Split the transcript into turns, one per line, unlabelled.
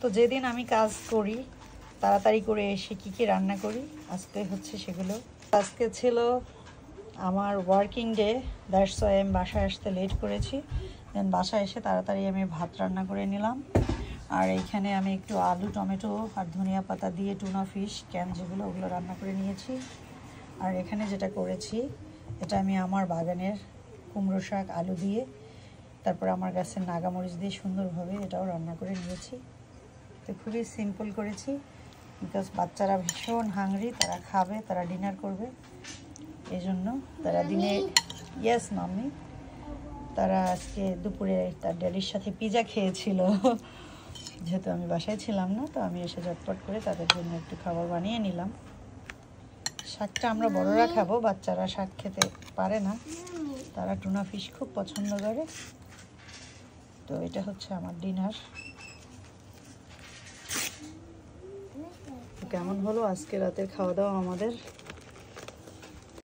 তো যেদিন আমি কাজ করি তাড়াতাড়ি করে এসে কী কী রান্না করি আজকে হচ্ছে সেগুলো। আজকে ছিল আমার ওয়ার্কিং ডে, দ্যাটস ওয়াই আমি বাসায় আসতে লেট করেছি। দেন বাসায় এসে তাড়াতাড়ি আমি ভাত রান্না করে নিলাম। আর এইখানে আমি একটু আলু, টমেটো আর ধনিয়া পাতা দিয়ে টুনা ফিশ ক্যান যেগুলো, ওগুলো রান্না করে নিয়েছি। আর এখানে যেটা করেছি, এটা আমি আমার বাগানের কুমড়ো শাক আলু দিয়ে, তারপর আমার গাছের নাগামরিচ দিয়ে সুন্দরভাবে এটাও রান্না করে নিয়েছি। তো খুবই সিম্পল করেছি, বিকজ বাচ্চারা ভীষণ হাংরি, তারা খাবে, তারা ডিনার করবে, এই জন্য তারা দিনে ইয়েস মাম্মি, তারা আজকে দুপুরে তার ড্যাডির সাথে পিজা খেয়েছিল। যেহেতু আমি বাসায় ছিলাম না, তো আমি এসে ঝটপট করে তাদের জন্য একটু খাবার বানিয়ে নিলাম। শাকটা আমরা বড়রা খাবো, বাচ্চারা শাক খেতে পারে না, তারা টুনা ফিশ খুব পছন্দ করে। তো এটা হচ্ছে আমার ডিনার। কেমন হলো আজকে রাতের খাওয়া দাওয়া আমাদের?